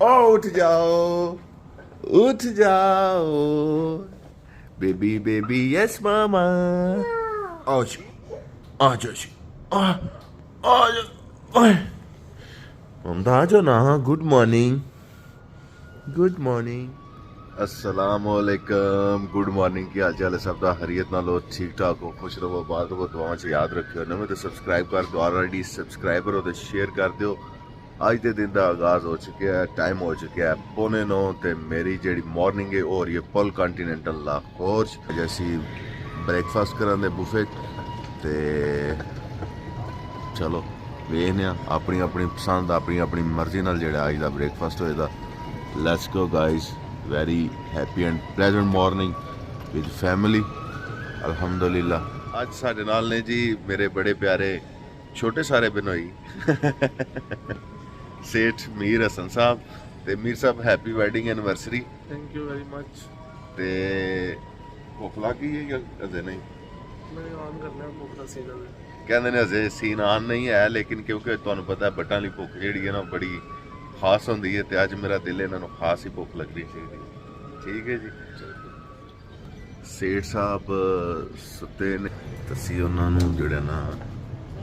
उठ जाओ, उठ जाओ, बेबी बेबी यस मामा। आओ जी, आ जाओ जी, आ जाओ। ममता आ जाओ ना। Good morning, good morning. अस्सलामुअलैकुम, गुड मॉर्निंग। की हाल चाल है सब दा? हरियत नाल हो, ठीक ठाक हो, खुश रहो, बात हो, दुआओं से याद रखियो। नवे तो सब्सक्राइब कर दो, ऑलरेडी सब्सक्राइबर हो तो शेयर कर दो। अज के दिन का आगाज हो चुका है, टाइम हो चुका है 8:45 ते मेरी जी मॉर्निंग है और ये फुल कॉन्टीनेंटल लाहौर जैसी ब्रेकफास्ट करा दे बुफे ते चलो वेखने अपनी अपनी पसंद अपनी अपनी मर्जी नाल जेड़ा अज का ब्रेकफास्ट होएगा। Let's go guys, very happy and pleasant morning with family अल्हम्दुलिल्लाह। आज साडे नाल ने जी मेरे बड़े प्यारे छोटे सारे बिनोई सेठ मीर हसन साहब ते मीर साहब happy wedding anniversary. Thank you very much. ते भुख लग गई है या अजे नहीं? मैं ऑन करना है भुख दा सीन है। कहंदे ने अजे सीन ऑन नहीं है, लेकिन क्योंकि तुहानू पता है बट्टां दी भुख जिहड़ी है ना बड़ी खास होंदी है, ते अज मेरा दिल इन्हां नू खास ही भुख लगनी चाहिए। ठीक है जी। सेठ साहब सुते ने, तसी उन्हां नू जिहड़ा ना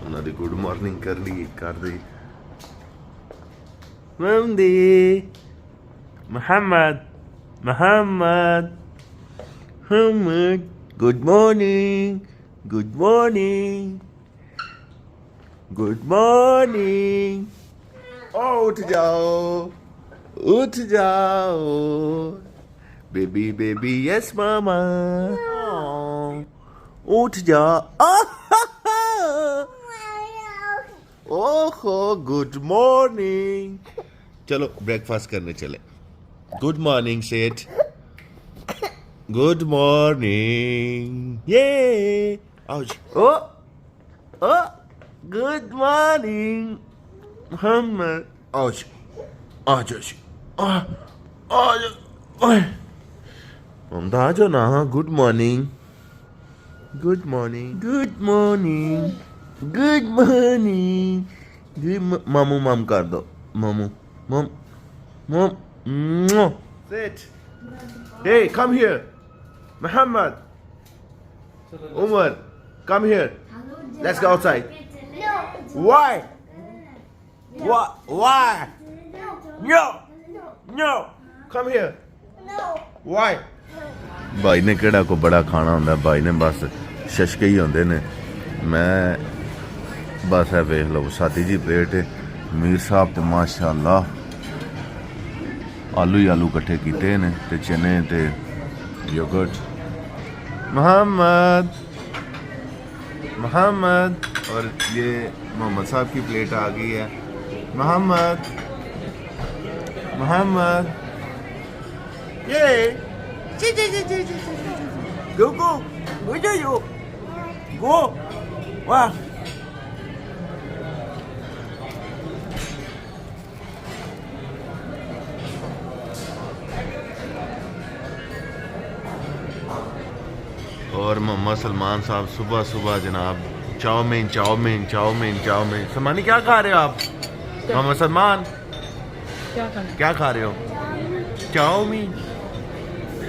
उन्हां दी गुड मॉर्निंग कर दी। Mandi, Muhammad, Muhammad, Muhammad. Good morning, good morning, good morning. उठ जाओ, उठ जाओ, बेबी बेबी यस मामा। उठ जाओ। ओहो, गुड मॉर्निंग। चलो ब्रेकफास्ट करने चले। गुड मॉर्निंग सेठ, गुड मॉर्निंग। ये आओ जी। ओ ओ गुड मॉर्निंग मोहम्मद। आओ जी, आ जाओ जी, आ जाओ। ममता आ जाओ ना। Good morning, good morning, good morning, good morning. मामू माम कर दो, मामू mom, mom. Sit. Hey, come here. Muhammad. Umar, come here. Let's go outside. Why? What? Why? No. No. Come here. Why? भाई ने केड़ा को बड़ा खाना होंदा, भाई ने बस शशके ही होंदे ने। मैं बस है वेख लो सादी जी प्लेट है। मीर साहब तो माशाअल्लाह आलू ही आलू कट्ठे कीते ने ते चने ते योगर्ट। मोहम्मद, मोहम्मद। और ये मोहम्मद साहब की प्लेट आ गई है। मोहम्मद, मोहम्मद। ये गो गो गो गो वाह। और मोहम्मद सलमान साहब सुबह सुबह जनाब chowmein chowmein chowmein chowmein. Salmani क्या खा रहे हो आप? मोहम्मद सलमान क्या खा रहे हो? चाउमीन।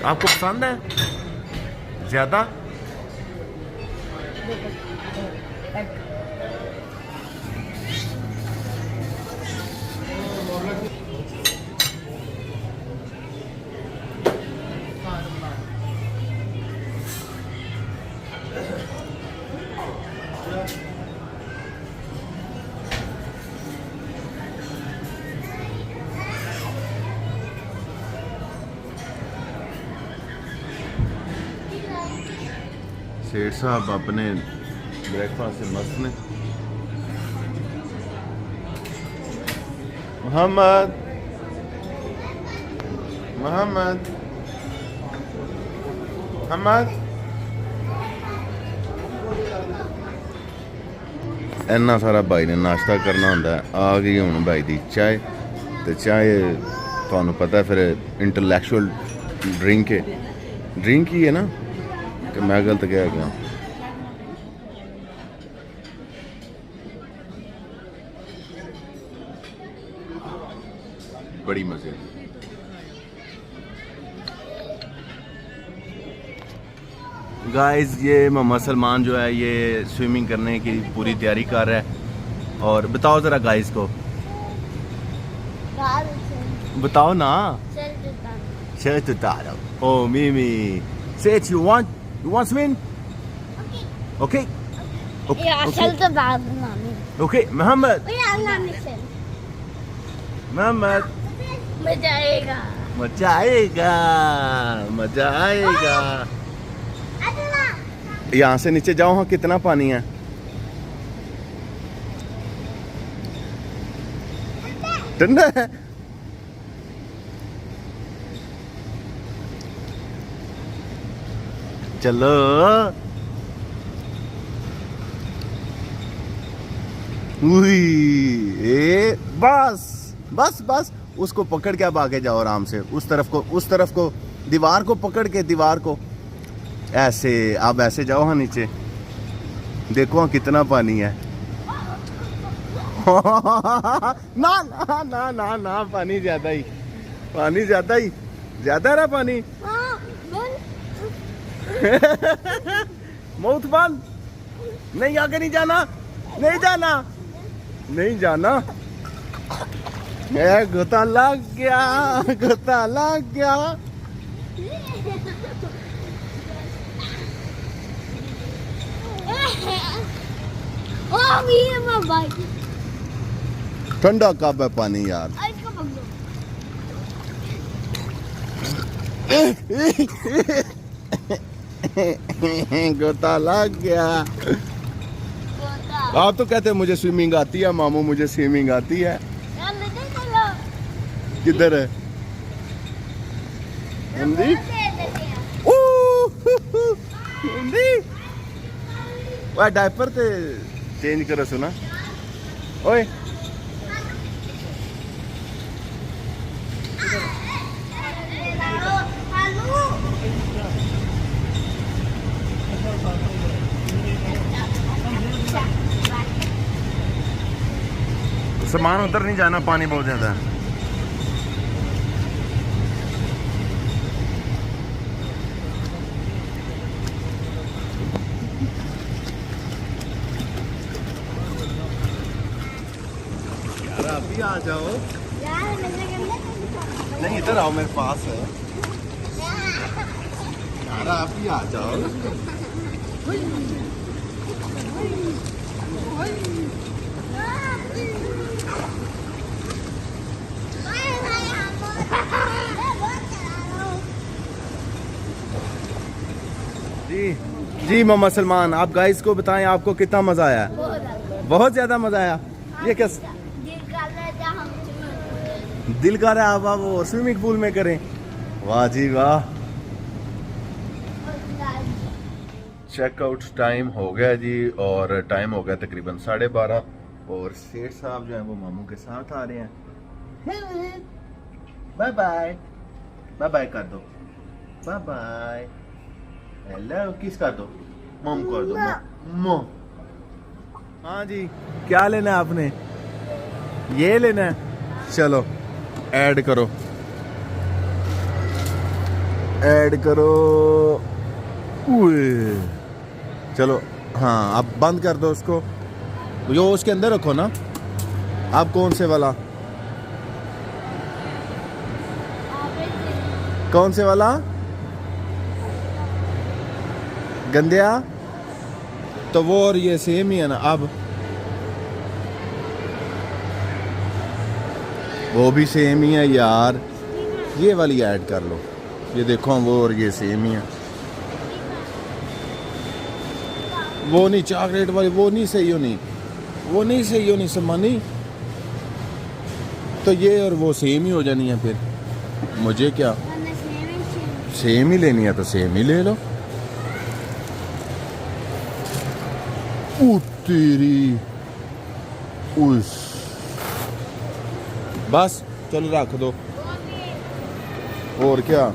आपको पसंद है ज्यादा? सेठ साहब अपने ब्रेकफास्ट से मस्त ने। मोहम्मद, मोहम्मद, मोहम्मद। इन्ना सारा भाई ने नाश्ता करना होंदा है। आ गई हुण भाई दी चाय, तो चाय तुहानू पता है फिर इंटलैक्चुअल ड्रिंक है, ड्रिंक ही है ना कि मैं गलत कह गया? बड़ी मजे की। गाइस ये मोहम्मद सलमान जो है ये स्विमिंग करने की पूरी तैयारी कर रहा है। और बताओ जरा गाइस को, बताओ ना। शर्ट उतारो। ओ मिमी set you want swim. Okay okay Mohammad Mohammad मजा आएगा। मजा आएगा, मजा आएगा। यहाँ से नीचे जाओ। हाँ कितना पानी है? ठंडा है। चलो बस बस बस उसको पकड़ के अब आगे जाओ आराम से। उस तरफ को दीवार को पकड़ के, दीवार को ऐसे। अब ऐसे जाओ। हाँ नीचे देखो हाँ कितना पानी है। ना ना ना ना ना पानी ज्यादा ही, पानी ज्यादा ही, ज्यादा रहा पानी। माउथ बंद। नहीं आगे नहीं जाना, नहीं जाना, नहीं जाना। गोता लग गया, गोता लग गया। ठंडा कब है पानी यार? गोता लग गया। आप तो कहते हैं मुझे स्विमिंग आती है, मामू मुझे स्विमिंग आती है। किधर है हिंदी? हिंदी वह डायपर ते चेंज करो सुना। ओए सामान उधर नहीं जाना, पानी बहुत ज्यादा है। यार आप भी आ जाओ। नहीं इधर आओ, मेरे पास है। यार आप भी आ जाओ। जी जी मोहम्मद सलमान, आप गाइस को बताएं आपको कितना मजा आया? बहुत ज्यादा मजा आया। ये क्या दिल कर रहा है आप वो स्विमिंग पूल में करें? वाह जी वाह। चेकआउट टाइम हो गया जी, और टाइम हो गया तकरीबन 12:30। और सेठ साहब जो है वो मामू के साथ आ रहे हैं। बाय बाय, बाय बाय कर दो, बाय बाय। हेलो किस कर दो, मम कर दो, मम। हाँ जी क्या लेना है आपने? ये लेना है, चलो ऐड करो, ऐड करो। चलो हाँ अब बंद कर दो उसको, यो उसके अंदर रखो ना। आप कौन से वाला, कौन से वाला? गंदिया तो वो और ये सेम ही है ना। अब वो भी सेम ही है यार, ये वाली ऐड कर लो। ये देखो वो और ये सेम ही है। वो नहीं चॉकलेट वाली, वो नहीं सही होनी, वो नहीं सही होनी सम्मानी। तो ये और वो सेम ही हो जानी है फिर। मुझे क्या, सेम ही लेनी है तो सेम ही ले लो। तेरी उस बस चलो रख दो। और क्या